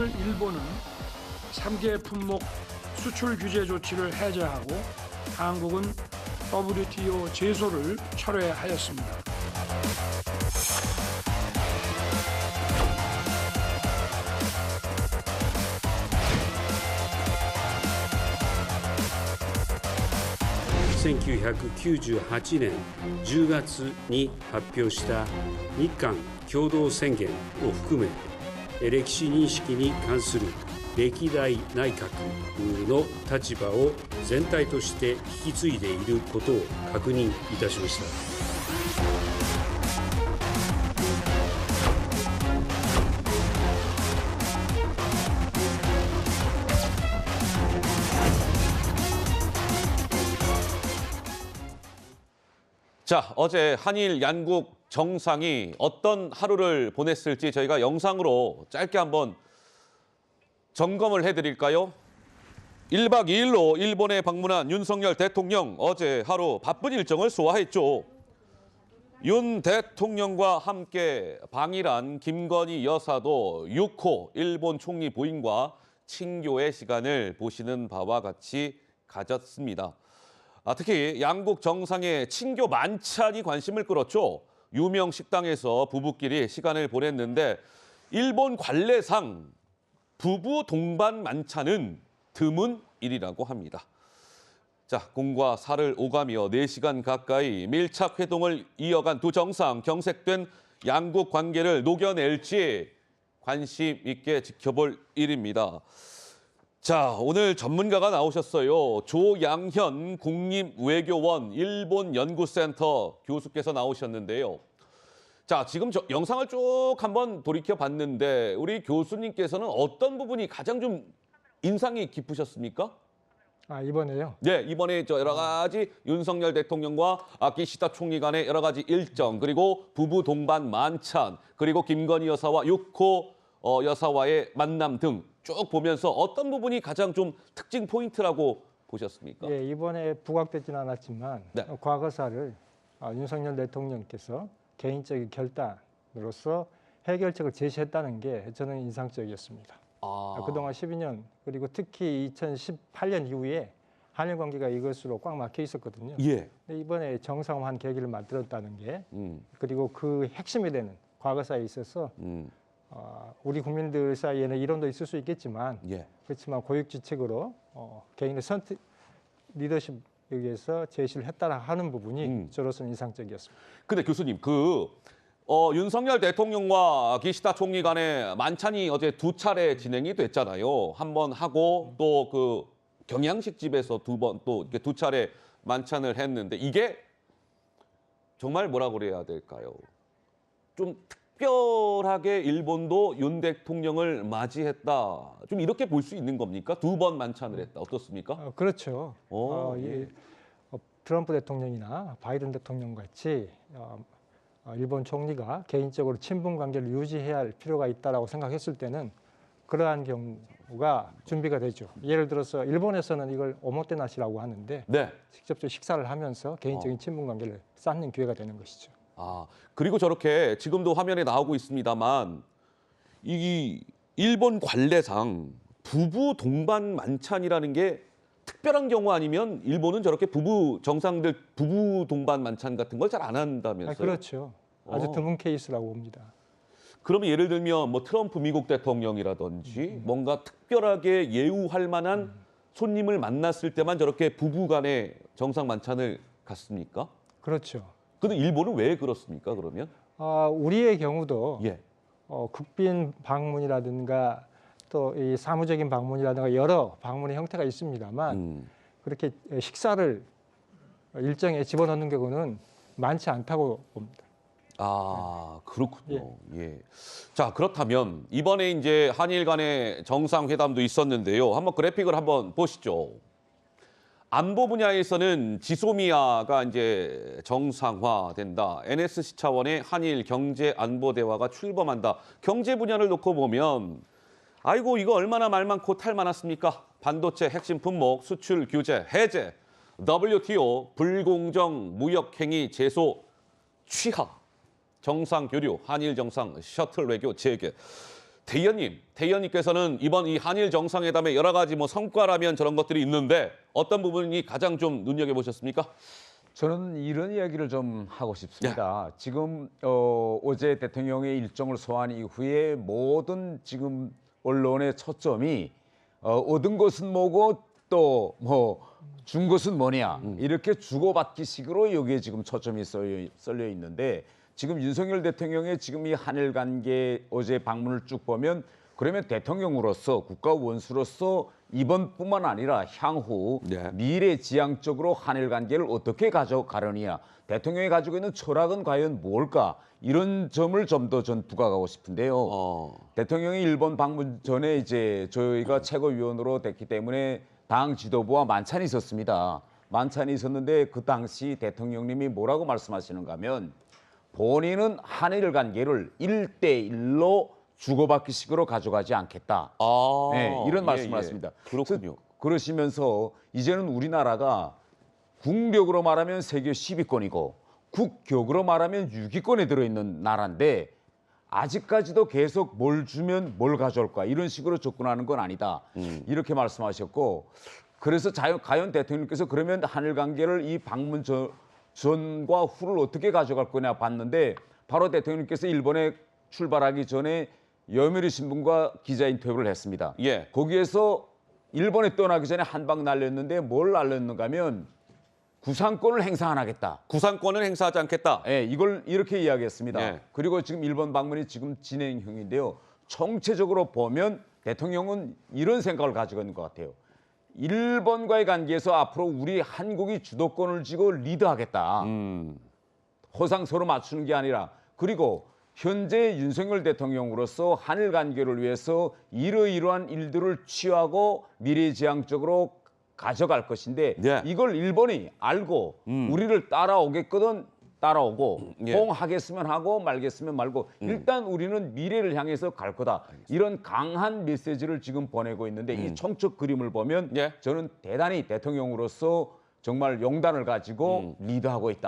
오늘 일본은 3개 품목 수출 규제 조치를 해제하고 한국은 WTO 제소를 철회하였습니다.1998年10月に発表した日韓共同宣言を含め、歴史認識に関する歴代内閣の立場を全体として引き継いでいることを確認いたしました。자, 어제 한일 양국 정상이 어떤 하루를 보냈을지 저희가 영상으로 짧게 한번 점검을 해드릴까요? 1박 2일로 일본에 방문한 윤석열 대통령 어제 하루 바쁜 일정을 소화했죠. 윤 대통령과 함께 방일한 김건희 여사도 6호 일본 총리 부인과 친교의 시간을 보시는 바와 같이 가졌습니다. 특히 양국 정상의 친교 만찬이 관심을 끌었죠. 유명 식당에서 부부끼리 시간을 보냈는데 일본 관례상 부부 동반 만찬은 드문 일이라고 합니다. 자, 공과 사를 오가며 4시간 가까이 밀착 회동을 이어간 두 정상, 경색된 양국 관계를 녹여낼지 관심 있게 지켜볼 일입니다. 자, 오늘 전문가가 나오셨어요. 조양현 국립외교원 일본연구센터 교수께서 나오셨는데요. 자, 지금 영상을 쭉 한번 돌이켜 봤는데 우리 교수님께서는 어떤 부분이 가장 좀 인상이 깊으셨습니까? 이번에요? 네, 이번에 여러 가지 윤석열 대통령과 기시다 총리 간의 여러 가지 일정, 그리고 부부 동반 만찬, 그리고 김건희 여사와 6호 여사와의 만남 등 쭉 보면서 어떤 부분이 가장 좀 특징 포인트라고 보셨습니까? 예, 이번에 부각되지는 않았지만 네. 과거사를 윤석열 대통령께서 개인적인 결단으로서 해결책을 제시했다는 게 저는 인상적이었습니다. 그동안 12년 그리고 특히 2018년 이후에 한일 관계가 이것으로 꽉 막혀 있었거든요. 예. 근데 이번에 정상화한 계기를 만들었다는 게 그리고 그 핵심이 되는 과거사에 있어서 우리 국민들 사이에는 이론도 있을 수 있겠지만 예. 그렇지만 고육지책으로 개인의 선택 리더십에 의해서 제시를 했다라 하는 부분이 저로서는 인상적이었습니다. 근데 교수님, 윤석열 대통령과 기시다 총리 간의 만찬이 어제 2차례 진행이 됐잖아요. 한 번 하고 또 그 경양식 집에서 2번 또 이렇게 2차례 만찬을 했는데 이게 정말 뭐라고 그래야 될까요? 좀 특별하게 일본도 윤 대통령을 맞이했다. 좀 이렇게 볼 수 있는 겁니까? 2번 만찬을 했다. 어떻습니까? 그렇죠. 예. 트럼프 대통령이나 바이든 대통령 같이 일본 총리가 개인적으로 친분 관계를 유지해야 할 필요가 있다라고 생각했을 때는 그러한 경우가 준비가 되죠. 예를 들어서 일본에서는 이걸 오모테나시라고 하는데 네. 직접적으로 식사를 하면서 개인적인 친분 관계를 쌓는 기회가 되는 것이죠. 그리고 저렇게 지금도 화면에 나오고 있습니다만 이 일본 관례상 부부 동반 만찬이라는 게 특별한 경우 아니면 일본은 저렇게 부부 정상들 부부 동반 만찬 같은 걸 잘 안 한다면서요? 그렇죠. 아주 드문 케이스라고 봅니다. 그러면 예를 들면 뭐 트럼프 미국 대통령이라든지 뭔가 특별하게 예우할 만한 손님을 만났을 때만 저렇게 부부 간의 정상 만찬을 갖습니까? 그렇죠. 근데 일본은 왜 그렇습니까, 그러면? 우리의 경우도 예. 국빈 방문이라든가 또 이 사무적인 방문이라든가 여러 방문의 형태가 있습니다만 그렇게 식사를 일정에 집어넣는 경우는 많지 않다고 봅니다. 그렇군요. 예. 자, 그렇다면 이번에 이제 한일 간의 정상회담도 있었는데요. 한번 그래픽을 한번 보시죠. 안보 분야에서는 지소미아가 이제 정상화된다. NSC 차원의 한일 경제 안보 대화가 출범한다. 경제 분야를 놓고 보면 아이고 이거 얼마나 말 많고 탈 많았습니까? 반도체 핵심 품목 수출 규제 해제, WTO 불공정 무역 행위 제소 취하, 정상 교류, 한일 정상 셔틀 외교 재개. 대의원님께서는 이번 이 한일 정상회담의 여러 가지 뭐 성과라면 저런 것들이 있는데 어떤 부분이 가장 좀 눈여겨보셨습니까? 저는 이런 이야기를 좀 하고 싶습니다. 지금 어제 대통령의 일정을 소환 이후에 모든 지금 언론의 초점이 얻은 것은 뭐고 또 뭐 준 것은 뭐냐 이렇게 주고받기식으로 여기에 지금 초점이 쏠려 있는데 지금 윤석열 대통령의 지금 이 한일 관계 어제 방문을 쭉 보면 그러면 대통령으로서 국가 원수로서 이번뿐만 아니라 향후 네. 미래지향적으로 한일 관계를 어떻게 가져가려느냐 대통령이 가지고 있는 철학은 과연 뭘까 이런 점을 좀 더 전 부각하고 싶은데요. 대통령이 일본 방문 전에 이제 저희가 최고위원으로 됐기 때문에 당 지도부와 만찬이 있었습니다. 만찬이 있었는데 그 당시 대통령님이 뭐라고 말씀하시는가 하면 본인은 한일 관계를 1대1로 주고받기식으로 가져가지 않겠다. 네, 이런 말씀을 하십니다. 그렇군요. 그러시면서 이제는 우리나라가 국력으로 말하면 세계 10위권이고 국격으로 말하면 6위권에 들어있는 나라인데 아직까지도 계속 뭘 주면 뭘 가져올까 이런 식으로 접근하는 건 아니다. 이렇게 말씀하셨고 그래서 과연 대통령께서 그러면 한일 관계를 이 방문 전과 후를 어떻게 가져갈 거냐 봤는데 바로 대통령께서 일본에 출발하기 전에 여미리 신문과 기자 인터뷰를 했습니다. 예. 거기에서 일본에 떠나기 전에 한 방 날렸는데 뭘 날렸는가 하면 구상권을 행사 안 하겠다. 구상권을 행사하지 않겠다. 예, 이걸 이렇게 이야기했습니다. 예. 그리고 지금 일본 방문이 지금 진행형인데요. 총체적으로 보면 대통령은 이런 생각을 가지고 있는 것 같아요. 일본과의 관계에서 앞으로 우리 한국이 주도권을 쥐고 리드하겠다. 호상 서로 맞추는 게 아니라 그리고 현재 윤석열 대통령으로서 한일 관계를 위해서 이러이러한 일들을 취하고 미래지향적으로 가져갈 것인데 예. 이걸 일본이 알고 우리를 따라오겠거든 따라오고 예. 호응하겠으면 하고 말겠으면 말고 일단 우리는 미래를 향해서 갈 거다. 이런 강한 메시지를 지금 보내고 있는데 이 총적 그림을 보면 예. 저는 대단히 대통령으로서 정말 용단을 가지고 리드하고 있다.